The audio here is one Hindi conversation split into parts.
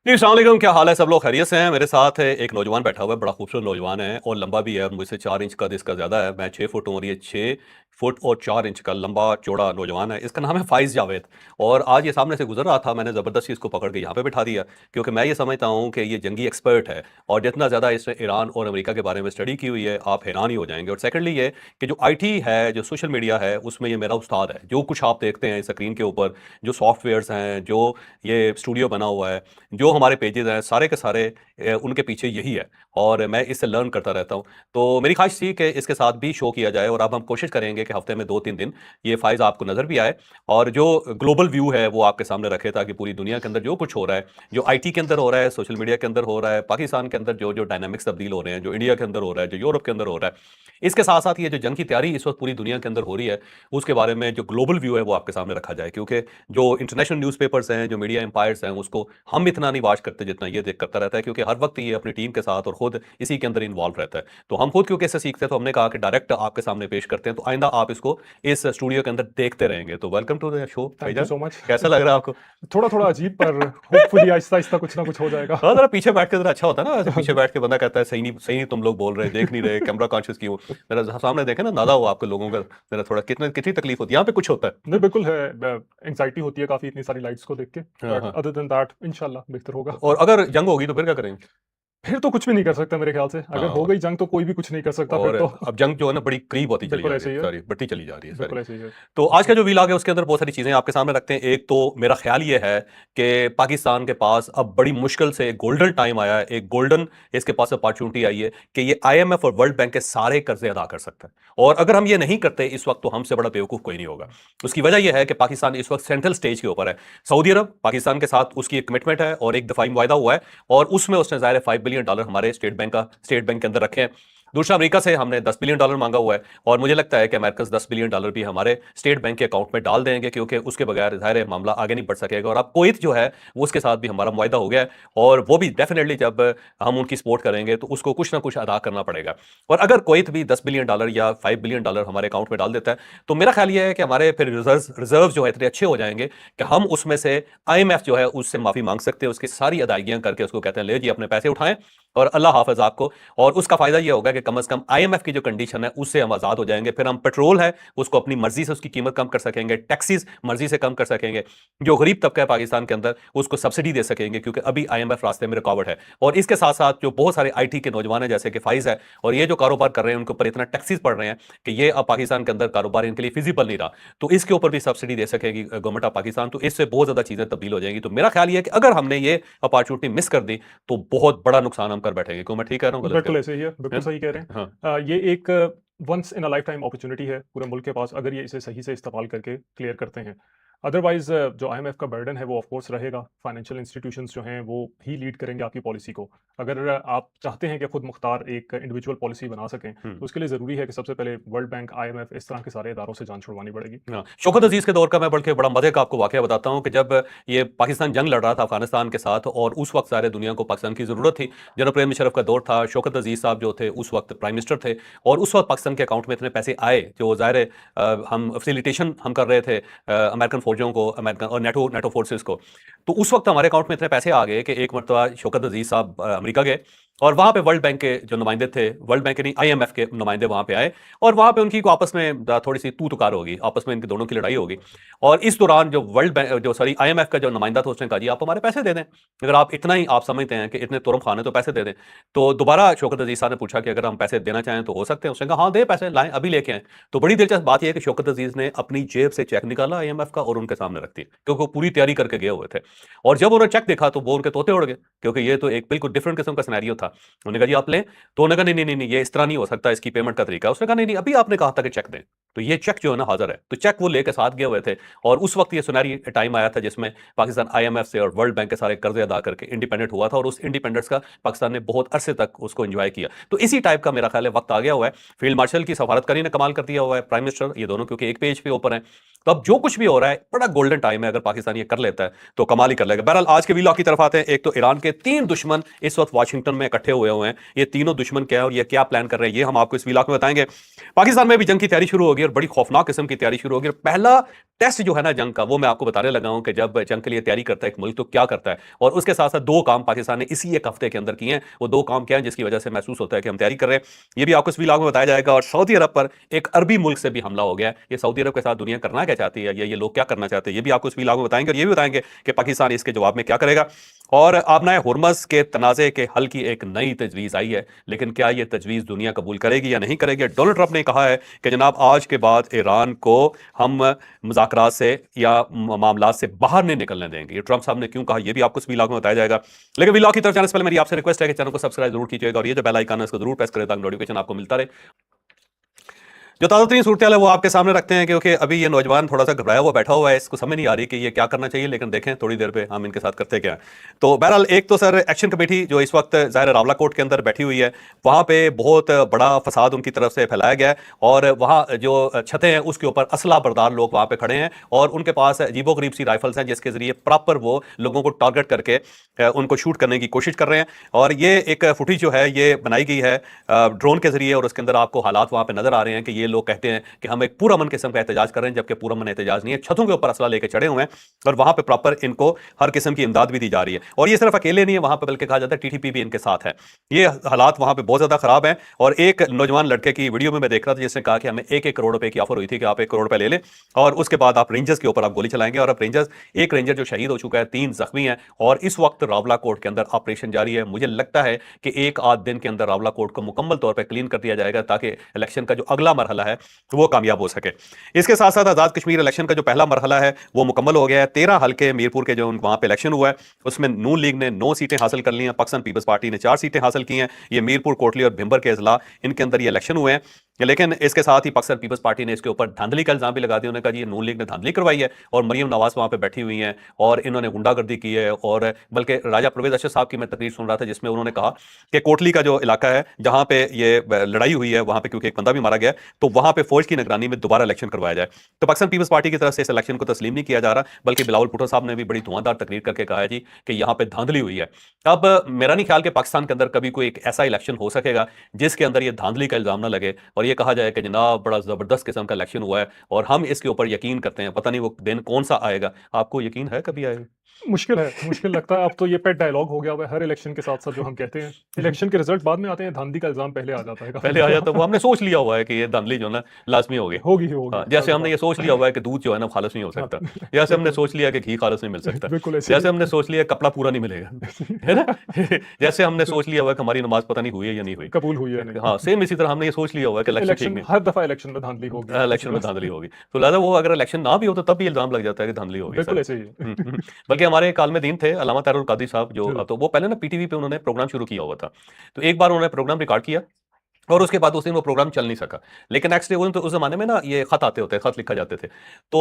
जी, अस्सलाम वालेकुम। क्या हाल है? सब लोग खैरियत से हैं? मेरे साथ है एक नौजवान बैठा हुआ है, बड़ा खूबसूरत नौजवान है और लंबा भी है, मुझसे 4 इंच कद इसका ज़्यादा है। मैं 6 फुट हूँ और ये 6 फुट और 4 इंच का लंबा चौड़ा नौजवान है। इसका नाम है फ़ाइज़ जावेद और आज ये सामने से गुज़र रहा था, मैंने ज़बरदस्ती इसको पकड़ के यहाँ पे बिठा दिया क्योंकि मैं ये समझता हूँ कि ये जंगी एक्सपर्ट है और जितना ज़्यादा इसने ईरान और अमेरिका के बारे में स्टडी की हुई है, आप हैरान ही हो जाएँगे। और सेकंडली ये कि जो आईटी है, जो सोशल मीडिया है, उसमें ये मेरा उस्ताद है। जो कुछ आप देखते हैं स्क्रीन के ऊपर, जो सॉफ्टवेयर्स हैं, जो ये स्टूडियो बना हुआ है, जो हमारे पेजेज़ हैं, सारे के सारे उनके पीछे यही है और मैं इससे लर्न करता रहता हूँ। तो मेरी ख़्वाहिश थी कि इसके साथ भी शो किया जाए और अब हम कोशिश करेंगे कि हफ़्ते में 2-3 दिन ये फ़ाइज़ आपको नज़र भी आए और जो ग्लोबल व्यू है वो आपके सामने रखे ताकि पूरी दुनिया के अंदर जो कुछ हो रहा है, जो आईटी के अंदर हो रहा है, सोशल मीडिया के अंदर हो रहा है, पाकिस्तान के अंदर जो-जो डायनामिक्स तब्दील हो रहे हैं, जो इंडिया के अंदर हो रहा है, जो यूरोप के अंदर हो रहा है, इसके साथ-साथ ये जो जंग की तैयारी इस वक़्त पूरी दुनिया के अंदर हो रही है, उसके बारे में जो ग्लोबल व्यू है वो आपके सामने रखा जाए क्योंकि जो इंटरनेशनल न्यूज़पेपर्स हैं, जो मीडिया एम्पायर्स हैं, उसको हम इतना नहीं वॉच करते जितना ये देख करता रहता है क्योंकि हर वक्त ये अपनी टीम के साथ और खुद इसी के अंदर इन्वॉल्व रहता है। तो हम खुद क्योंकि इससे सीखते हैं तो हमने कहा कि डायरेक्ट आपके सामने पेश करते हैं तो आइंदा आप इसको इस स्टूडियो के अंदर देखते रहेंगे। तो welcome to the show thank you भाईजान। So much. कैसा लग रहा है आपको? थोड़ा-थोड़ा अजीब पर होपफुली आहिस्ता-आहिस्ता कुछ ना कुछ हो जाएगा। हाँ, ज़रा पीछे बैठ के ज़रा अच्छा होता है ना, ऐसे पीछे बैठ के बंदा कहता है सही नहीं तुम लोग बोल रहे, देख नहीं रहे, कैमरा कॉन्शियस क्यों? ज़रा सामने देखें ना, नाज़ा हो आपके लोगों का, ज़रा थोड़ा कितनी तकलीफ होती है, यहाँ पे कुछ होता है। नहीं, बिल्कुल है। एंग्ज़ायटी होती है काफ़ी इतनी सारी लाइट्स को देख के, हाँ, बट हाँ। अदर देन दैट इंशाल्लाह बेहतर होगा। और अगर जंग होगी तो फिर क्या करेंगे? फिर तो कुछ भी नहीं कर सकते मेरे ख़्याल से। अगर हो हाँ। गई जंग तो कोई भी कुछ नहीं कर सकता फिर और तो। अब जंग जो है ना बड़ी करीब होती चली बिल्कुल जा रही ऐसे है, ही है, सॉरी बढ़ती चली जा रही है, सॉरी। बिल्कुल ऐसे ही है। तो आज बिल्कुल। का जो व्लॉग है उसके अंदर बहुत सारी चीज़ें आपके सामने रखते हैं। एक तो मेरा ख़्याल ये है कि पाकिस्तान के पास अब बड़ी मुश्किल से गोल्डन टाइम आया है, एक गोल्डन इसके पास अपॉर्च्युनिटी आई है कि ये आईएमएफ और वर्ल्ड बैंक के सारे कर्ज़े अदा कर सकता है। और अगर हम ये नहीं करते इस वक़्त तो हमसे बड़ा बेवकूफ़ कोई नहीं होगा। उसकी वजह ये है कि पाकिस्तान इस वक़्त सेंट्रल स्टेज के ऊपर है। सऊदी अरब पाकिस्तान के साथ उसकी एक कमिटमेंट है और एक दफ़ाई मुआहदा हुआ है और उसमें उसने ज़ाहिर है $5 बिलियन हमारे स्टेट बैंक के अंदर रखे हैं। दूसरा अमेरिका से हमने $10 बिलियन मांगा हुआ है और मुझे लगता है कि अमेरिकन $10 बिलियन भी हमारे स्टेट बैंक के अकाउंट में डाल देंगे क्योंकि उसके बगैर ज़ाहिर है मामला आगे नहीं बढ़ सकेगा। और अब कुवैत जो है वो उसके साथ भी हमारा मुआहदा हो गया है और वो भी डेफिनेटली जब हम उनकी सपोर्ट करेंगे तो उसको कुछ ना कुछ अदा करना पड़ेगा। और अगर कुवैत भी $10 बिलियन या $5 बिलियन हमारे अकाउंट में डाल देता है तो मेरा ख्याल ये है कि हमारे फिर रिजर्व जो है इतने अच्छे हो जाएंगे कि हम उसमें से आईएमएफ जो है उससे माफी मांग सकते हैं, उसकी सारी अदायगियां करके उसको कहते हैं ले जी अपने पैसे उठाएं और अल्लाह हाफिज आपको। और उसका फायदा ये होगा कि कम से कम आईएमएफ की जो कंडीशन है उससे हम आजाद हो जाएंगे। फिर हम पेट्रोल है उसको अपनी मर्जी से उसकी कीमत कम कर सकेंगे, टैक्सीज मर्जी से कम कर सकेंगे, जो गरीब तबका है पाकिस्तान के अंदर उसको सब्सिडी दे सकेंगे क्योंकि अभी आईएमएफ रास्ते में रुकावट है। और इसके साथ साथ जो बहुत सारे आईटी के नौजवान है जैसे कि फाइज है और ये जो कारोबार कर रहे हैं उनके ऊपर इतना टैक्सीज पड़ रहे हैं कि ये अब पाकिस्तान के अंदर कारोबार इनके लिए फिजिबल नहीं रहा, तो इसके ऊपर भी सब्सिडी दे सकेगी गवर्नमेंट ऑफ पाकिस्तान। तो इससे बहुत ज्यादा चीजें तब्दील हो जाएंगी। तो मेरा ख्याल ये है कि अगर हमने ये अपॉर्चुनिटी मिस कर दी तो बहुत बड़ा नुकसान हम कर बैठेंगे। क्यों मैं ठीक कह रहा हूँ, गलत कह बिल्कुल रहा ऐसे ही है, हूँ? बिल्कुल सही कह रहे हैं। हाँ। ये एक once in a life time opportunity है पूरे मुल्क के पास अगर ये इसे सही से इस्तेमाल करके क्लियर करते हैं। अदरवाइज़ जो आईएमएफ का बर्डन है वो ऑफ कोर्स रहेगा। फाइनेंशियल इंस्टीट्यूशंस जो हैं वो ही लीड करेंगे आपकी पॉलिसी को। अगर आप चाहते हैं कि खुद मुख्तार एक इंडिविजुअल पॉलिसी बना सकें, हम्म। तो उसके लिए ज़रूरी है कि सबसे पहले वर्ल्ड बैंक, आईएमएफ इस तरह के सारे इदारों से जान छुड़वानी पड़ेगी। हाँ, शौकत अजीज के दौर का मैं बल्कि बड़ा मजे का आपको वाकया बताता हूँ कि जब ये पाकिस्तान जंग लड़ रहा था अफगानिस्तान के साथ और उस वक्त सारे दुनिया को पाकिस्तान की ज़रूरत थी। जनरल प्रेम मुशर्रफ का दौर था, शौकत अजीज साहब जो थे उस वक्त प्राइम मिनिस्टर थे और उस वक्त पाकिस्तान के अकाउंट में इतने पैसे आए जो ज़ाहिर है हम फैसिलिटेशन हम कर रहे थे अमेरिकन फौजों को, अमेरिकन और नेटो नेटो फोर्सेस को। तो उस वक्त हमारे अकाउंट में इतने पैसे आ गए कि एक मरतबा शौकत अजीज साहब अमेरिका गए और वहाँ पे वर्ल्ड बैंक के जो नुमाइंदे थे, वर्ल्ड बैंक के नहीं आईएमएफ के नुमाइंदे वहाँ पे आए और वहाँ पे उनकी को आपस में थोड़ी सी तू तुकार होगी, आपस में इनके दोनों की लड़ाई होगी। और इस दौरान जो वर्ल्ड बैंक जो सॉरी आईएमएफ का जो नुमाइंदा था उसने कहा जी आप हमारे पैसे दे दें, अगर आप इतना ही आप समझते हैं कि इतने तुरम खाने तो पैसे दे दें। तो दोबारा शौकत अजीज साहब ने पूछा कि अगर हम पैसे देना चाहें तो हो सकते हैं, उसने कहा हाँ दे पैसे लाएं अभी लेके आए। तो बड़ी दिलचस्प बात यह है कि शौकत अजीज ने अपनी जेब से चेक निकाला आईएमएफ का और उनके सामने रख दिया क्योंकि वो पूरी तैयारी करके गए हुए थे। और जब उन्होंने चेक देखा तो वो उनके तोते उड़ गए क्योंकि ये तो एक बिल्कुल डिफरेंट किस्म का सिनेरियो था। उन्होंने कहा जी आप लें, तो उन्होंने कहा नहीं नहीं नहीं ये इस तरह नहीं हो सकता, इसकी पेमेंट का तरीका। उसने कहा नहीं नहीं अभी आपने कहा था कि चेक दें, तो ये चेक जो है ना हाजिर है। तो चेक वो लेकर साथ गए हुए थे और उस वक्त ये सुनहरी टाइम आया था जिसमें पाकिस्तान आईएमएफ से और वर्ल्ड बैंक के सारे कर्जे अदा करके इंडिपेंडेंट हुआ था और उस इंडिपेंडेंस का पाकिस्तान ने बहुत अरसे तक उसको एंजॉय किया। तो इसी टाइप का मेरा ख्याल है वक्त आ गया हुआ है। फील्ड मार्शल की सफारतकारी ने कमाल कर दिया हुआ है, प्राइम मिनिस्टर, ये दोनों क्योंकि एक पेज पे ऊपर है। तो अब जो कुछ भी हो रहा है बड़ा गोल्डन टाइम है, अगर पाकिस्तान ये कर लेता है तो कमाल ही कर लेगा। बहरहाल आज के वीलॉग की तरफ आते हैं। एक तो ईरान के 3 दुश्मन इस वक्त वाशिंगटन में इकट्ठे हुए हुए हैं, ये तीनों दुश्मन क्या है और ये क्या प्लान कर रहे हैं, ये हम आपको इस व्लॉग में बताएंगे। पाकिस्तान में भी जंग की तैयारी शुरू होगी और बड़ी खौफनाक किस्म की तैयारी शुरू होगी। और पहला टेस्ट जो है ना जंग का, वो मैं आपको बताने लगा हूं कि जब जंग के लिए तैयारी करता है एक मुल्क तो क्या करता है। और उसके साथ साथ दो काम पाकिस्तान ने इसी एक हफ्ते के अंदर किए हैं। वो दो काम क्या है जिसकी वजह से महसूस होता है कि हम तैयारी कर रहे हैं, ये भी आपको इस व्लॉग में बताया जाएगा। और सऊदी अरब पर एक अरबी मुल्क से भी हमला हो गया है। ये सऊदी अरब के साथ दुनिया करना क्या चाहती है, ये लोग क्या करना चाहते हैं, ये भी आपको इस व्लॉग में बताएंगे। और ये भी बताएंगे कि पाकिस्तान इसके जवाब में क्या करेगा। और आपना हुर्मस के तनाज़े के हल की एक नई तजवीज़ आई है, लेकिन क्या यह तजवीज़ दुनिया कबूल करेगी या नहीं करेगी। डोनाल्ड ट्रंप ने कहा है कि जनाब आज के बाद ईरान को हम मुज़ाकरात से या मामलात से बाहर नहीं निकलने देंगे। ये ट्रंप साहब ने क्यों कहा, यह भी आपको इस व्लॉग में बताया जाएगा। लेकिन व्लॉग की तरफ जाने से पहले मेरी आपसे रिक्वेस्ट है कि चैनल को सब्सक्राइब जरूर कीजिएगा और ये जो बेल आइकन है इसको जरूर प्रेस करें ताकि नोटिफिकेशन आपको मिलता रहे। जो ताज़ा तरीन सूरत है वो आपके सामने रखते हैं, क्योंकि अभी ये नौजवान थोड़ा सा घबराया हुआ बैठा हुआ है, इसको समझ नहीं आ रही कि ये क्या करना चाहिए। लेकिन देखें थोड़ी देर पे हम इनके साथ करते क्या है। तो बहरहाल एक तो सर एक्शन कमेटी जो इस वक्त ज़ाहिर रावला कोर्ट के अंदर बैठी हुई है, वहाँ पे बहुत बड़ा फसाद उनकी तरफ से फैलाया गया है। और वहाँ जो छतें हैं उसके ऊपर असला बरदार लोग वहाँ पे खड़े हैं और उनके पास अजीबो गरीब सी राइफल्स हैं जिसके जरिए प्रॉपर वो लोगों को टारगेट करके उनको शूट करने की कोशिश कर रहे हैं। और ये एक फुटेज जो है ये बनाई गई है ड्रोन के जरिए, और उसके अंदर आपको हालात वहाँ पे नजर आ रहे हैं कि ये लोग कहते हैं कि हम एक पूरा मन किस्म का एहतजाज कर रहे हैं, जबकि पूरा मन एहतजाज नहीं है। छतों के ऊपर असला लेके चढ़े हुए हैं और वहां पे प्रॉपर इनको हर किस्म की इमदाद भी दी जा रही है। और ये सिर्फ अकेले नहीं है वहां पे, बल्कि कहा जाता है टीटीपी भी इनके साथ है। ये हालात वहां पे बहुत ज्यादा खराब है। और एक नौजवान लड़के की वीडियो में मैं देख रहा था जिसने कहा कि हमें 1-1 करोड़ रुपए की ऑफर हुई थी कि आप 1 करोड़ रुपए ले लें और उसके बाद आप रेंजर्स के ऊपर आप गोली चलाएंगे। और अब रेंजर्स, एक रेंजर जो शहीद हो चुका है, 3 जख्मी हैं और इस वक्त रावला कोर्ट के अंदर ऑपरेशन जारी है। मुझे लगता है कि एक आध दिन के अंदर रावला कोर्ट को मुकम्मल तौर पर क्लीन कर दिया जाएगा ताकि इलेक्शन का जो अगला मरहला है वो कामयाब हो सके। इसके साथ साथ आजाद कश्मीर इलेक्शन का जो पहला मरहला है वो मुकम्मल हो गया है। 13 हल्के मीरपुर के जो वहां पे इलेक्शन हुआ है उसमें नून लीग ने 9 सीटें हासिल कर ली हैं, पाकिस्तान पीपल्स पार्टी ने 4 सीटें हासिल की हैं। ये मीरपुर, कोटली और भिंबर के अजला, इनके अंदर ये इलेक्शन हुए हैं। लेकिन इसके साथ ही पाकिस्तान पीपल्स पार्टी ने इसके ऊपर धांधली का इल्जाम भी लगा दिया। उन्होंने कहा जी ये नून लीग ने धांधली करवाई है और मरियम नवाज वहां पे बैठी हुई हैं और इन्होंने गुंडागर्दी की है। और बल्कि राजा परवेज अशरफ साहब की मैं तकरीर सुन रहा था जिसमें उन्होंने कहा कि कोटली का जो इलाका है जहां पे ये लड़ाई हुई है वहां पे क्योंकि एक बंदा भी मारा गया तो वहां पे फौज की निगरानी में दोबारा इलेक्शन करवाया जाए। तो पाकिस्तान पीपल्स पार्टी की तरफ से इस इलेक्शन को तस्लीम नहीं किया जा रहा, बल्कि बिलावल भुट्टो साहब ने भी बड़ी धुआंधार तकरीर करके कहा है जी कि यहाँ पे धांधली हुई है। अब मेरा नहीं ख्याल कि पाकिस्तान के अंदर कभी कोई एक ऐसा इलेक्शन हो सकेगा जिसके अंदर ये धांधली का इल्जाम ना लगे और ये कहा जाए कि जनाब बड़ा जबरदस्त किस्म का इलेक्शन हुआ है और हम इसके ऊपर यकीन करते हैं। पता नहीं वो दिन कौन सा आएगा, आपको यकीन है कभी आएगा? मुश्किल है, मुश्किल लगता है। अब तो ये पेट डायलॉग हो गया हुआ है हर इलेक्शन के साथ-साथ जो हम कहते हैं। इलेक्शन के रिजल्ट बाद में आते हैं, धांधली का इल्ज़ाम पहले आ जाता है काफ़ी पहले आ दफ़ा। जाता, वो हमने सोच लिया हुआ है कि ये धांधली जो है ना लाजमी होगी। होगी ही होगी, हाँ, हर जैसे हमने दफ़ा। ये सोच लिया हुआ है कि दूध जो है ना खालिस नहीं हो हाँ, सकता, जैसे हमने बिल्कुल, सोच लिया कि घी खालिस नहीं मिल सकता, बिल्कुल ऐसे जैसे ही। हमने सोच लिया कपड़ा पूरा नहीं मिलेगा, है ना? जैसे हमने तो सोच लिया हुआ है कि हमारी नमाज पता नहीं हुई है या नहीं हुई। कबूल हुई है नहीं। हाँ, सेम इसी तरह हमने ये सोच लिया हुआ है कि इलेक्शन ठीक इलेक्शन नहीं, हर दफ़ा इलेक्शन में धांधली होगी किसी इलेक्शन में तरह धांधली से। होगी। तो लिहाजा वो अगर इलेक्शन ना भी हो तो तब भी इल्जाम लग जाता है कि धांधली होगी बिल्कुल सर। ऐसे ही है। बल्कि हमारे एक आलिम दीन थे अल्लामा तारुल कादरी साहब, जो जी, तो वो पहले ना पीटीवी पे उन्होंने प्रोग्राम शुरू किया हुआ था। तो एक बार उन्होंने प्रोग्राम रिकॉर्ड किया और उसके बाद उस दिन वो प्रोग्राम चल नहीं सका। लेकिन नेक्स्ट डे तो उस ज़माने में ना ये खत आते होते, खत लिखा जाते थे। तो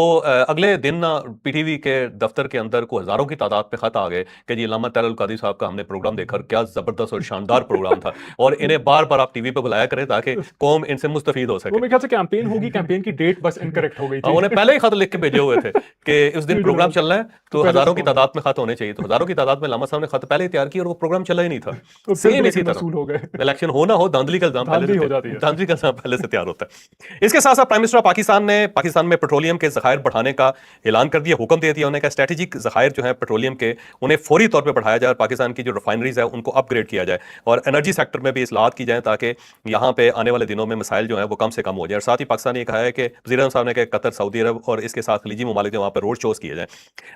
अगले दिन ना पीटीवी के दफ्तर के अंदर को हज़ारों की तादाद पे खत आ गए कि जी अल्लामा तारुल कादरी साहब का हमने प्रोग्राम देखा और क्या ज़बरदस्त और शानदार प्रोग्राम था और इन्हें बार-बार आप टीवी पे बुलाया करें ताकि कौम इनसे मुस्तफ़ीद हो वो सके। मेरे ख्याल से कैंपेन होगी, कैंपेन की डेट बस इनकरेक्ट हो गई थी। उन्हें पहले ही खत लिख के भेजे हुए थे कि उस दिन जी, प्रोग्राम जनरल चल रहा है तो तो पहले हज़ारों खत की होने तादाद में खत होने चाहिए। तो हज़ारों की तादाद में अल्लामा साहब ने खत पहले ही तैयार किया और वो प्रोग्राम चला ही नहीं था। तो फिर सेम बड़े इसी फिर तरह मसूल हो गए। इलेक्शन हो ना हो धांधली का इल्जाम पहले से धांधली हो जाती है। धांधली का इल्जाम पहले से तैयार होता है। इसके साथ साथ प्राइम मिनिस्टर ऑफ पाकिस्तान ने पाकिस्तान में पेट्रोलियम के ज़खायर बढ़ाने का ऐलान कर दिया, हुक्म दे दिया। उन्होंने कहा स्ट्रेटेजिक ज़खायर जो है पेट्रोलियम के उन्हें फौरी तौर पर बढ़ाया जाए और पाकिस्तान की जो रिफाइनरीज है उनको अपग्रेड किया जाए और एनर्जी सेक्टर में भी इस्लाहात की जाए ताकि यहाँ पे आने वाले दिनों में मसाइल जो है वो कम से कम हो जाए। और साथ ही पाकिस्तान ने कहा है कि वज़ीर आज़म साहब ने कहा कतर, सऊदी अरब और इसके साथ खलीजी ममालिक जो वहाँ पर रोड शोज किए जाए।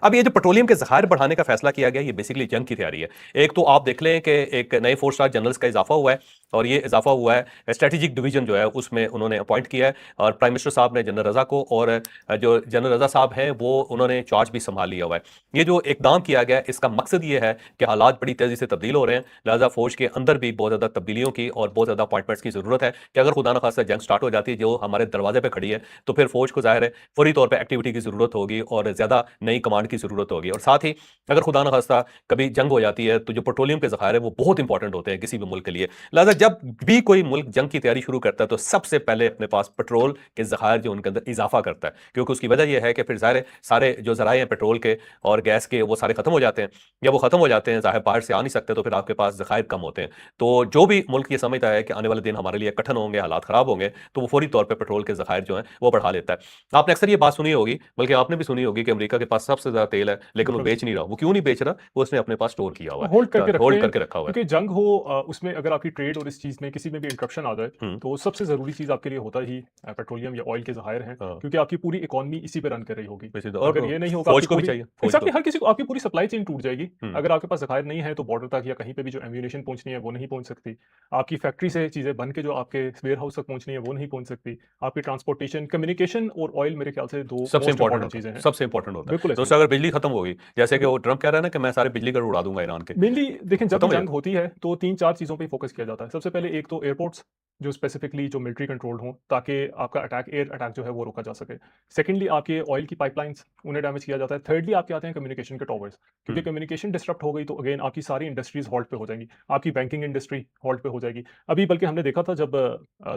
अब ये जो पेट्रोलियम के ज़खायर बढ़ाने का फैसला किया गया ये बेसिकली जंग की तैयारी है। एक तो आप देख लें कि एक नए 4 स्टार जनरल्स का इजाफा हुआ है और ये इजाफा हुआ है स्ट्रेटेजिक डिवीजन जो है उसमें उन्होंने अपॉइंट किया है और प्राइम मिनिस्टर साहब ने जनरल रजा को और जो जनरल रजा साहब हैं वो उन्होंने चार्ज भी संभाल लिया हुआ है। ये जो इकदाम किया गया इसका मकसद ये है कि हालात बड़ी तेजी से तब्दील हो रहे हैं, लिहाजा फौज के अंदर भी बहुत ज़्यादा तब्दीलियों की और बहुत ज़्यादा अपॉइंटमेंट्स की ज़रूरत है कि अगर खुदा न खास्ता जंग स्टार्ट हो जाती है जो हमारे दरवाजे पर खड़ी है तो फिर फौज को ज़ाहिर है फौरी तौर पर एक्टिविटी की ज़रूरत होगी और ज़्यादा नई कमांड की ज़रूरत होगी। और साथ ही अगर खुदा न खास्ता कभी जंग हो जाती है तो जो पेट्रोलियम के ज़खायर है वो बहुत इंपॉर्टेंट होते हैं किसी भी मुल्क के लिए। लिहाजा जब भी कोई मुल्क जंग की तैयारी शुरू करता है तो सबसे पहले अपने पास पेट्रोल के ज़खायर जो उनके अंदर इजाफा करता है, क्योंकि उसकी वजह यह है कि फिर ज़ाहिर सारे जो ज़राए हैं पेट्रोल के और गैस के वो सारे खत्म हो जाते हैं। जब वो खत्म हो जाते हैं, ज़ाहिर बाहर से आ नहीं सकते, तो फिर आपके पास ज़खायर कम होते हैं। तो जो भी मुल्क ये समझता है कि आने वाले दिन हमारे लिए कठिन होंगे, हालात ख़राब होंगे, तो वो फौरी तौर पर पेट्रोल के ज़खायर जो हैं वो बढ़ा लेता है। आपने अक्सर ये बात सुनी होगी, बल्कि आपने भी सुनी होगी कि अमेरिका के पास सबसे ज़्यादा तेल है, लेकिन वो बिल्कुल। बेच नहीं रहा। वो क्यों नहीं बेच रहा? वो उसने अपने पास स्टोर किया हुआ है, होल्ड करके रखते होल्ड हैं, करके रखा हुआ है। क्योंकि जंग हो उसमें अगर आपकी ट्रेड और इस चीज़ में किसी में भी इंटरप्शन आ जाए, हुँ, तो सबसे ज़रूरी चीज़ आपके लिए होता ही पेट्रोलियम या ऑयल के ज़खायर हैं, हाँ, क्योंकि आपकी पूरी इकोनॉमी इसी पे रन कर रही होगी। वैसे तो और अगर ये नहीं होगा फौज आपकी को भी पूरी चाहिए, फौज को। एग्ज़ैक्टली हर किसी को आपकी पूरी सप्लाई चेन टूट जाएगी। हुँ, अगर आपके पास ज़खायर नहीं है, तो बॉर्डर तक या कहीं पे भी जो एम्यूनेशन पहुँचनी है, वो नहीं पहुँच सकती। आपकी फैक्ट्री से चीज़ें बन के जो आपके वेयरहाउस तक पहुँचनी है, वो नहीं पहुँच सकती। आपकी ट्रांसपोर्टेशन, कम्युनिकेशन और ऑयल मेरे ख्याल से 2 सबसे मोस्ट इंपॉर्टेंट इम्पोर्टेंट होता है, चीज़ें हैं। सबसे इंपॉर्टेंट होता बिल्कुल है। तो ऐसे उससे ही। अगर बिजली खत्म होगी, जैसे कि ब वो ट्रम्प कह रहा है ना कि मैं सारे बिजली घर उड़ा दूंगा ईरान के, मेनली देखें, जब भी खत्म हो जंग जाएगा। होती है तो 3-4 चीज़ों पे फोकस किया जाता है। सबसे पहले एक तो एयरपोर्ट्स, जो स्पेसिफिकली जो मिलिट्री कंट्रोल्ड हों, ताकि आपका एयर अटैक जो है वो रोका जा सके। सेकंडली आपके ऑयल की पाइपलाइंस, उन्हें डैमेज किया जाता है। थर्डली आपके आते हैं कम्युनिकेशन के टॉवर्स, क्योंकि हुँ, कम्युनिकेशन डिसरप्ट हो गई तो अगेन आपकी सारी इंडस्ट्रीज़ हॉल्ट पे हो जाएँगी। आपकी बैंकिंग इंडस्ट्री हॉल्ट पे हो जाएगी। अभी बल्कि हमने देखा था जब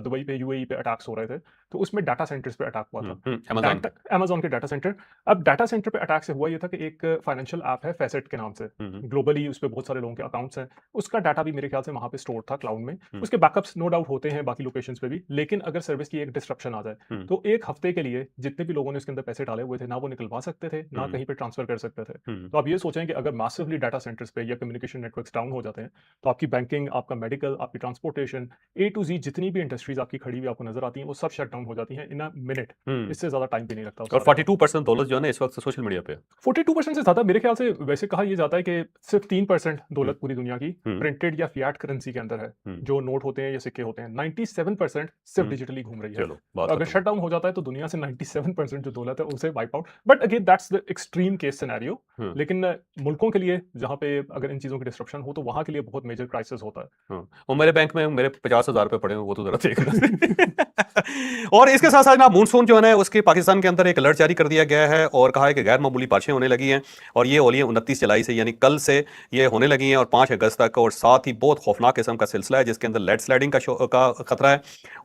दुबई पे, यूएई पे अटैक्स हो रहे थे, तो उसमें डाटा सेंटर्स पे अटैक हुआ था। अमेज़न डाटा पे। अमेज़न के डाटा सेंटर। अब डाटा सेंटर पे अटैक से हुआ ये था कि एक फाइनेंशियल ऐप है फेसेट के नाम से। हुँ, हुँ, ग्लोबली उस पे बहुत सारे लोगों के अकाउंट्स हैं। उसका डाटा भी मेरे ख्याल से वहाँ पे स्टोर था क्लाउड में। हुँ, उसके बैकअप्स नो डाउट होते हैं बाकी लोकेशंस पे भी, लेकिन अगर सर्विस की एक डिसरप्शन आ जाए, हुँ, तो 1 हफ्ते के लिए जितने भी लोगों ने उसके अंदर पैसे डाले हुए थे, ना वो निकलवा सकते थे, ना हुँ, कहीं पे ट्रांसफर कर सकते थे। हुँ, तो आप ये सोचें कि अगर मैसिवली डाटा सेंटर्स पे या कम्युनिकेशन नेटवर्क्स डाउन हो जाते हैं, तो आपकी बैंकिंग, आपका मेडिकल, आपकी ट्रांसपोर्टेशन, ए टू ज़ेड जितनी भी इंडस्ट्रीज़ आपकी खड़ी हुई आपको नज़र आती हैं, वो सब शट डाउन हो जाती हैं इन अ मिनट। हुँ। इससे ज़्यादा टाइम भी नहीं लगता उस और सारे का। 42% दौलत जो है ना इस वक़्त सोशल मीडिया पे है। 42% से ज़्यादा मेरे ख्याल से वैसे कहा ये जाता है कि सिर्फ 3% हुँ, दौलत पूरी दुनिया की हुँ, प्रिंटेड या फिएट करेंसी के अंदर है, हुँ, जो नोट होते हैं या सिक्के होते हैं। 97% सिर्फ हुँ। डिजिटली घूम रही है। चलो, तो बात अगर खत्म। शट डाउन हो जाता है तो दुनिया से 97% जो दौलत है उसे wipe out. But again that's the extreme case scenario. हुँ, लेकिन मुल्कों के लिए जहाँ पे अगर इन चीज़ों की डिस्रप्शन हो तो वहाँ के लिए बहुत मेजर क्राइसिस होता हाँ। और मेरे बैंक में मेरे 50,000 रुपए पड़े हैं, वो तो ज़रा देख है। लेना। और इसके साथ-साथ जनाब मानसून जो है ना उसके पाकिस्तान के अंदर एक अलर्ट जारी कर दिया गया है और कहा है कि गैर मामूली बारिशें होने लगी हैं और ये हो रही हैं 29 जुलाई से, यानी कल से ये होने लगी हैं और 5 अगस्त तक, और साथ ही बहुत खौफनाक किस्म का सिलसिला है जिसके अंदर लैंडस्लाइडिंग का खतरा है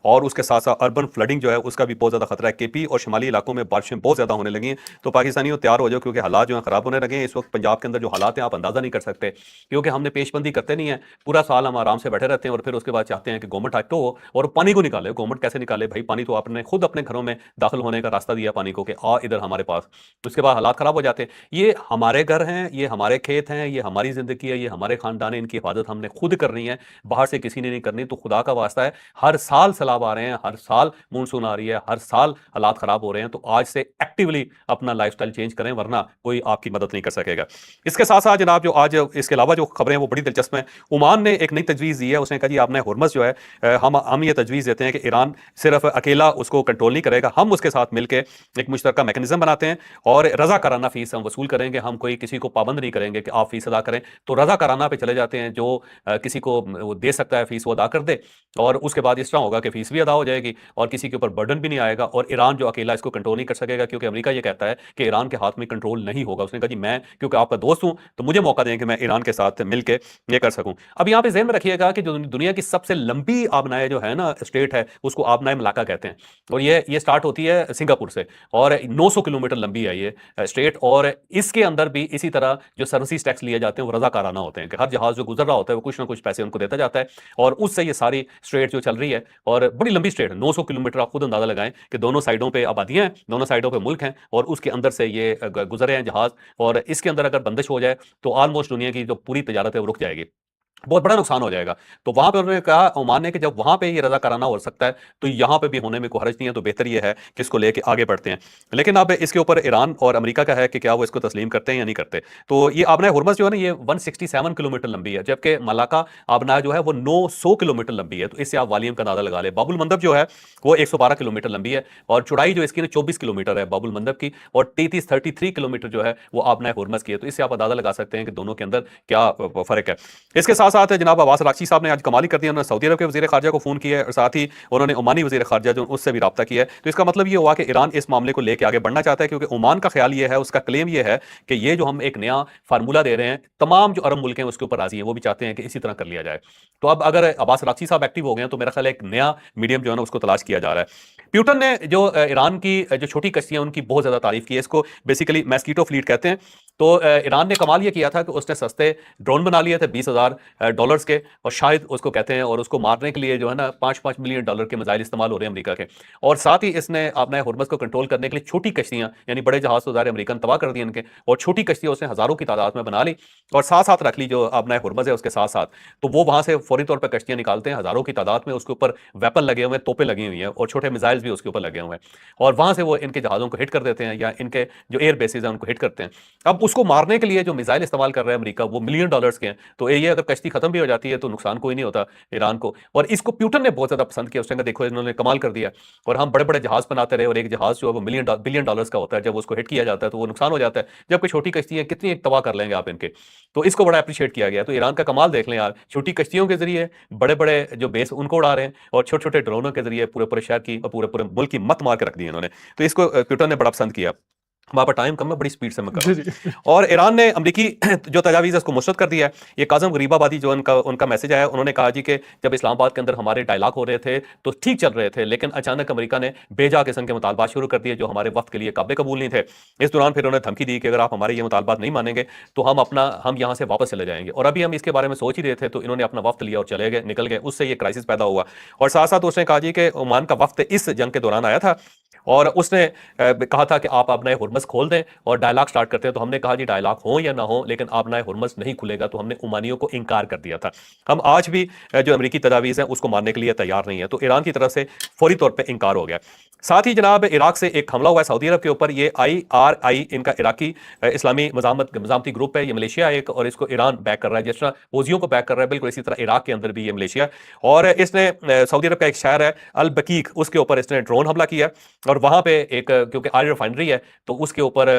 और उसके साथ-साथ अर्बन फ्लडिंग जो है उसका भी बहुत ज़्यादा खतरा है। केपी और शुमाली इलाकों में बारिशें बहुत ज़्यादा होने लगी हैं। तो पाकिस्तानियों तैयार हो जाओ, क्योंकि हालात जो हैं खराब होने लगे हैं। इस वक्त पंजाब के अंदर जो हालात हैं आप अंदाज़ा नहीं कर सकते, क्योंकि हमने पेशबंदी करते नहीं है। पूरा साल हम आराम से बैठे रहते हैं और फिर उसके बाद चाहते हैं कि गवर्नमेंट एक्ट हो और पानी को निकाले। गवर्नमेंट कैसे निकाले भाई? पानी तो आपने खुद अपने घरों में दाखिल होने का रास्ता दिया पानी को कि आ इधर हमारे पास। उसके बाद हालात खराब हो जाते हैं। ये हमारे घर हैं, ये हमारे खेत हैं, ये हमारी जिंदगी है, ये हमारे खानदान है, इनकी हिफाजत हमने खुद करनी है, बाहर से किसी ने नहीं करनी। तो खुदा का वास्ता है, हर साल सैलाब आ रहे हैं, हर साल मानसून आ रही है, हर साल हालात खराब हो रहे हैं, तो आज से एक्टिवली अपना लाइफस्टाइल चेंज करें, वरना कोई आपकी मदद नहीं कर सकेगा। इसके साथ साथ जनाब जो आज इसके अलावा जो खबरें हैं वो बड़ी दिलचस्प हैं। ओमान ने एक नई तजवीज़ दी है। उसने कहा जी आपने हुर्मस जो है हम ये तजवीज़ देते हैं कि ईरान सिर्फ अकेला उसको कंट्रोल नहीं करेगा, हम उसके साथ मिलकर एक मुश्तरका मैकेनिज्म बनाते हैं और रज़ाकाराना फीस हम वसूल करेंगे। हम कोई किसी को पाबंद नहीं करेंगे कि आप फीस अदा करें, तो रज़ाकाराना पे चले जाते हैं। जो किसी को वो दे सकता है फीस वो अदा कर दे, और उसके बाद इस तरह होगा कि फीस भी अदा हो जाएगी और किसी के ऊपर बर्डन भी नहीं आएगा, और ईरान जो अकेला इसको कंट्रोल नहीं कर सकेगा, क्योंकि अमेरिका ये कहता है कि ईरान के हाथ में कंट्रोल नहीं होगा। उसने कहा जी मैं क्योंकि आपका दोस्त हूं तो मुझे मौका दें कि मैं ईरान के साथ मिलकर ये कर सकूं। अब यहाँ पे ज़हन में रखिएगा कि जो दुनिया की सबसे लंबी आबनाए जो है ना स्टेट है, उसको आबनाए मलाका कहते हैं, और ये स्टार्ट होती है सिंगापुर से और 900 किलोमीटर लंबी है ये स्टेट। और इसके अंदर भी इसी तरह जो सर्विस टैक्स लिए जाते हैं वो रजाकाराना होते हैं कि हर जहाज जो गुजर रहा होता है वो कुछ ना कुछ पैसे उनको देता जाता है, और उससे ये सारी स्ट्रेट जो चल रही है, और बड़ी लंबी स्ट्रेट है 900 किलोमीटर। आप खुद अंदाजा लगाएं कि दोनों साइडों पे आबादियां हैं, दोनों साइडों पे मुल्क हैं, और उसके अंदर से ये गुजरे हैं जहाज, और इसके अंदर अगर बंदिश हो जाए तो ऑलमोस्ट दुनिया की जो पूरी तजारत है वो रुक जाएगी, बहुत बड़ा नुकसान हो जाएगा। तो वहां पे उन्होंने कहा ओमान ने कि जब वहां पे ये रजा कराना हो सकता है तो यहाँ पे भी होने में कोई हर्ज नहीं है, तो बेहतर ये है कि इसको लेके आगे बढ़ते हैं। लेकिन अब इसके ऊपर ईरान और अमेरिका का है कि क्या वो इसको तस्लीम करते हैं या नहीं करते। तो ये आबना हुर्मस जो है ना ये 167 किलोमीटर लंबी है, जबकि मलाका आबना जो है वो 900 किलोमीटर लंबी है। तो इससे आप वॉल्यूम का अंदाजा लगा ले। बाबुल मंदब जो है वो 112 किलोमीटर लंबी है, और चौड़ाई जो इसकी 24 किलोमीटर है बाबुल मंदब की, और 33 किलोमीटर जो है वो आबना हुर्मस की है। तो इससे आप अंदाजा लगा सकते हैं कि दोनों के अंदर क्या फर्क है। इसके साथ साथ साथ जनाब अब्बास अरागची साहब ने आज कमाल ही कर दिया, उन्होंने सऊदी अरब के वजीर खारजा को फोन किया है और साथ ही उन्होंने ओमानी वजीर खारजा जो उससे भी रब्ता किया है। तो इसका मतलब ये हुआ कि ईरान इस मामले को लेकर आगे बढ़ना चाहता है, क्योंकि ओमान का ख्याल ये है, उसका क्लेम ये है कि ये जो हम एक नया फार्मूला दे रहे हैं, तमाम जो अरब मुल्क हैं उसके ऊपर राजी हैं, वो भी चाहते हैं कि इसी तरह कर लिया जाए। तो अब अगर अब्बास अरागची साहब एक्टिव हो गए हैं तो मेरा ख्याल है एक नया मीडियम जो है ना उसको तलाश किया जा रहा है। प्यूटन ने जो ईरान की जो छोटी कश्तियां उनकी बहुत ज्यादा तारीफ की है, इसको बेसिकली मैस्कीटो फ्लीट कहते हैं। तो ईरान ने कमाल ये किया था कि उसने सस्ते ड्रोन बना लिए थे $20,000 के, और शायद उसको कहते हैं, और उसको मारने के लिए जो है ना $5-5 मिलियन के मिसाइल इस्तेमाल हो रहे हैं अमेरिका के। और साथ ही इसने अपने हुर्मस को कंट्रोल करने के लिए छोटी कश्तियां, यानी बड़े जहाज तो ज़ाहिर अमेरिकन तबाह कर दिए इनके, और छोटी कश्तियां उसने हजारों की तादाद में बना ली और साथ साथ रख ली जो अपना हुर्मस है उसके साथ साथ। तो वो वहां से फौरी तौर पर कश्तियां निकालते हैं हजारों की तादाद में, उसके ऊपर वेपन लगे हुए हैं, तोपें लगी हुई हैं और छोटे मिसाइल्स भी उसके ऊपर लगे हुए हैं, और वहां से वो इनके जहाज़ों को हिट कर देते हैं या इनके जो एयर बेसिस हैं उनको हिट करते हैं। अब उसको मारने के लिए जो मिसाइल इस्तेमाल कर रहा है अमेरिका वो $1 मिलियन के हैं। तो ये अगर कश्ती खत्म भी हो जाती है तो नुकसान कोई नहीं होता ईरान को। और इसको प्यूटन ने बहुत ज्यादा पसंद किया, उसने कहा देखो इन्होंने कमाल कर दिया, और हम बड़े बड़े जहाज बनाते रहे और एक जहाज जो है वो $1 बिलियन का होता है, जब उसको हिट किया जाता है तो वो नुकसान हो जाता है, जबकि छोटी कश्तियां कितनी एक तबाह कर लेंगे आप इनके। तो इसको बड़ा अप्रिशिएट किया गया। तो ईरान का कमाल देख लें यार, छोटी कश्तियों के जरिए बड़े बड़े जो बेस उनको उड़ा रहे हैं, और छोटे छोटे ड्रोनों के जरिए पूरे पूरे शहर की और पूरे पूरे मुल्क की मत मार के रख दी इन्होंने। तो इसको प्यूटन ने बड़ा पसंद किया। वहाँ पर टाइम कम है, बड़ी स्पीड से मैं कर रहा जी, हूँ। जी। और ईरान ने अमरीकी जो तजावीज़ है उसको मुस्तरद कर दिया है। ये काज़म गरीबाबादी जो उनका उनका मैसेज आया, उन्होंने कहा जी कि जब इस्लामाबाद के अंदर हमारे डायलॉग हो रहे थे तो ठीक चल रहे थे, लेकिन अचानक अमेरिका ने बेजा किस्म के मुतालबात शुरू कर दिए जो हमारे वक्त के लिए काबिल कबूल नहीं थे। इस दौरान फिर उन्होंने धमकी दी कि अगर आप हमारे ये मुतालबात नहीं मानेंगे तो हम यहाँ से वापस चले जाएंगे। और अभी हम इसके बारे में सोच ही रहे थे तो इन्होंने अपना वक्त लिया और चले गए, निकल गए, उससे ये क्राइसिस पैदा हुआ। और साथ साथ उसने कहा जी कि ओमान का वक्त इस जंग के दौरान आया था और उसने कहा था कि आप नए हुर्मस खोल दें और डायलॉग स्टार्ट करते हैं। तो हमने कहा जी डायलॉग हो या ना हो, लेकिन आप नए हुर्मस नहीं खुलेगा। तो हमने ओमानियों को इनकार कर दिया था। हम आज भी जो अमेरिकी तजावीज़ हैं उसको मानने के लिए तैयार नहीं है। तो ईरान की तरफ से फौरी तौर पर इनकार हो गया। साथ ही जनाब इराक से एक हमला हुआ है सऊदी अरब के ऊपर। ये IRI इनका इराकी इस्लामी मजामती ग्रुप है, ये मलेशिया एक, और इसको ईरान बैक कर रहा है, जिस तरह फौजियों को बैक कर रहा है बिल्कुल इसी तरह इराक के अंदर भी ये मलेशिया है। और इसने सऊदी अरब का एक शहर है अल बकीक, उसके ऊपर इसने ड्रोन हमला किया और वहां पे एक क्योंकि ऑयल रिफाइनरी है तो उसके ऊपर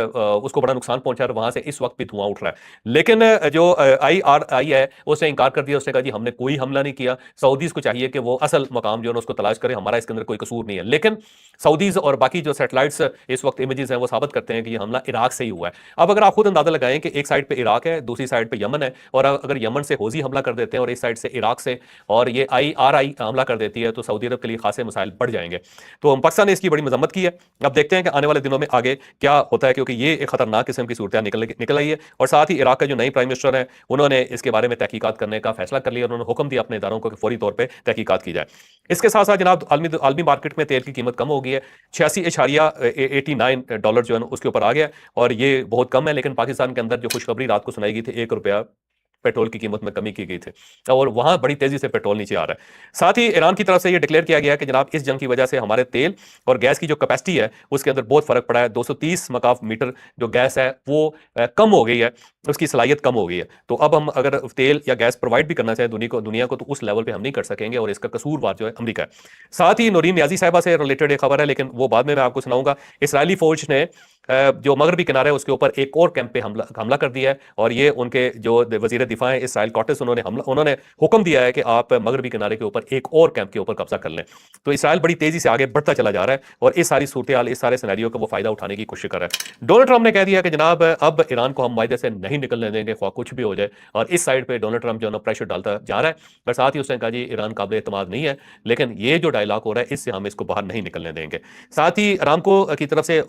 उसको बड़ा नुकसान पहुंचा और वहां से इस वक्त भी धुआं उठ रहा है। लेकिन जो IRI है उसने इनकार कर दिया, उसने कहा जी हमने कोई हमला नहीं किया। सऊदीज को चाहिए कि वो असल मकाम जो है उसको तलाश करें, हमारा इसके अंदर कोई कसूर नहीं है। लेकिन सऊदीज और बाकी जो सैटेलाइट्स इस वक्त इमेजेस हैं वो साबित करते हैं कि ये हमला इराक से ही हुआ है। अब अगर आप खुद अंदाजा लगाएं कि एक साइड पे इराक है, दूसरी साइड पे यमन है, और अगर यमन से हौजी हमला कर देते हैं और इस साइड से इराक से और ये IRI हमला कर देती है तो सऊदी अरब के लिए खासे मसाइल बढ़ जाएंगे। तो पाकिस्तान ने इसकी बड़ी मजम्मत की है। अब देखते हैं कि आने वाले दिनों में आगे क्या होता है, क्योंकि ये एक खतरनाक किस्म की सूरत निकल आई है। और साथ ही इराक के जो नई प्राइम मिनिस्टर हैं उन्होंने इसके बारे में तहकीकात करने का फैसला कर लिया। उन्होंने हुक्म दिया अपने इदारों को कि फौरी तौर पर तहकीकात की जाए। इसके साथ साथ जनाब आलमी मार्केट में तेल की कीमत कम हो गई है, $86.89 जो है उसके ऊपर आ गया, और ये बहुत कम है। लेकिन पाकिस्तान के अंदर जो खुशखबरी रात को सुनाई गई थी, ₹1 पेट्रोल की कीमत में कमी की गई थी और वहां बड़ी तेजी से पेट्रोल नीचे आ रहा है। साथ ही ईरान की तरफ से यह डिक्लेयर किया गया है कि जनाब इस जंग की वजह से हमारे तेल और गैस की जो कैपेसिटी है उसके अंदर बहुत फर्क पड़ा है। 230 मकाफ मीटर जो गैस है वो कम हो गई है, उसकी सलाहियत कम हो गई है। तो अब हम अगर तेल या गैस प्रोवाइड भी करना चाहें दुनिया को तो उस लेवल पे हम नहीं कर सकेंगे, और इसका कसूरवार जो है अमेरिका है। साथ ही नौरीन नियाजी साहिबा से रिलेटेड एक खबर है, लेकिन वो बाद में मैं आपको सुनाऊंगा। इसराइली फौज ने जो मगरबी किनारे उसके ऊपर एक और कैंप पे हमला कर दिया है, और ये उनके जो वजीर दिफा है इसराइल कॉटेस उन्होंने हुक्म दिया है कि आप मगरबी किनारे के ऊपर एक और कैंप के ऊपर कब्जा कर लें। तो इसराइल बड़ी तेजी से आगे बढ़ता चला जा रहा है और इस सारी सूरत हाल, इस सारे सिनेरियो का वो फायदा उठाने की कोशिश कर रहा है। डोनाल्ड ट्रंप ने कह दिया कि जनाब अब ईरान को हम मायदे से नहीं निकलने देंगे ख्वाह कुछ भी हो जाए, और इस साइड पे डोनाल्ड ट्रंप जो है प्रेशर डालता जा रहा है। और साथ ही उसने कहा जी ईरान काबिल एतमाद नहीं है, लेकिन ये जो डायलॉग हो रहा है इससे हम इसको बाहर नहीं निकलने देंगे। साथ ही अरामको की तरफ से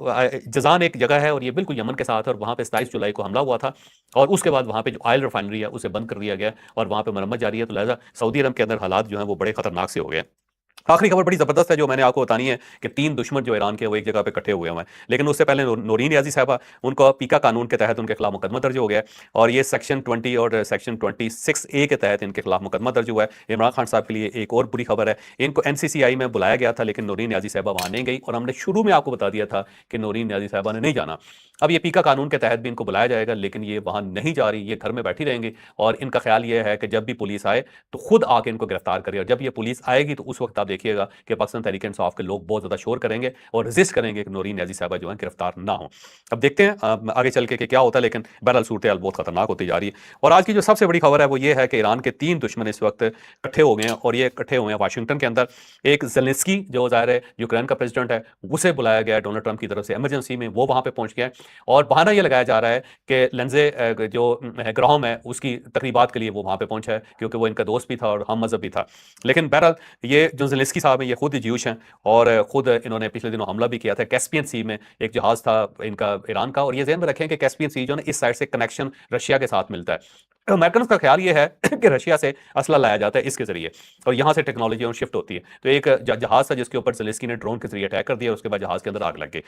जजान एक जगह है और ये बिल्कुल यमन के साथ, और वहां पे 27 जुलाई को हमला हुआ था, और उसके बाद वहां पे जो ऑयल रिफाइनरी है उसे बंद कर दिया गया और वहां पे मरम्मत जारी है। तो लिहाजा सऊदी अरब के अंदर हालात जो हैं वो बड़े खतरनाक से हो गए। आखिरी खबर बड़ी जबरदस्त है जो मैंने आपको बतानी है कि 3 दुश्मन जो ईरान के वो एक जगह पे इकट्ठे हुए हैं। लेकिन उससे पहले नौरीन नियाज़ी साहबा, उनको पीका कानून के तहत उनके खिलाफ मुकदमा दर्ज हो गया है, और ये सेक्शन 20 और सेक्शन 26A के तहत इनके खिलाफ मुकदमा दर्ज हुआ है। इमरान खान साहब के लिए एक और बुरी खबर है, इनको NCCI में बुलाया गया था लेकिन नौरीन नियाज़ी साहबा वहां नहीं गई, और हमने शुरू में आपको बता दिया था कि नौरीन नियाज़ी साहबा ने नहीं जाना। अब ये पीका कानून के तहत भी इनको बुलाया जाएगा, लेकिन ये वहां नहीं जा रही, ये घर में बैठी रहेंगी, और इनका ख्याल ये है कि जब भी पुलिस आए तो खुद आके इनको गिरफ्तार करे, और जब ये पुलिस आएगी तो उस वक्त आप देखें देखिएगा कि पाकिस्तान तहरीक इंसाफ के लोग बहुत ज़्यादा शोर करेंगे और रेजिस्ट करेंगे कि नूरीन न्याज़ी साहबा जो है गिरफ्तार ना हो। अब देखते हैं आगे चल के कि क्या होता है, लेकिन बहरहाल सूरत हाल बहुत खतरनाक होती जा रही है। और आज की जो सबसे बड़ी खबर है वो ये है कि ईरान के 3 दुश्मन इस वक्त इकट्ठे हो गए हैं, और ये इकट्ठे हुए हैं वाशिंगटन के अंदर। एक ज़ेलेंस्की जो ज़ाहिर है यूक्रेन का प्रेसिडेंट है, उसे बुलाया गया है डोनाल्ड ट्रंप की तरफ से इमरजेंसी में, वो वहाँ पे पहुँच गया है। और बहाना ये लगाया जा रहा है कि लिंडज़े जो ग्राहम है उसकी तकरीबात के लिए वो वहाँ पे पहुँचा है, क्योंकि वो इनका दोस्त भी था और हम मज़हब भी था। लेकिन बहरहाल ये जो ज़ेलेंस्की साहब हैं ये खुद ज्यूश हैं, और खुद इन्होंने पिछले दिनों हमला भी किया था। कैस्पियन सी में एक जहाज़ था इनका ईरान का, और ये ज़हन में रखें कि कैस्पियन सी जो है ना, इस साइड से कनेक्शन रशिया के साथ मिलता है। अमेरिकन का ख्याल ये है कि रशिया से असला लाया जाता है इसके ज़रिए, और यहाँ से टेक्नोलॉजी शिफ्ट होती है। तो एक जहाज़ था जिसके ऊपर ज़ेलेंस्की ने ड्रोन के ज़रिए अटैक कर दिया, उसके बाद जहाज़ के अंदर आग लग गई।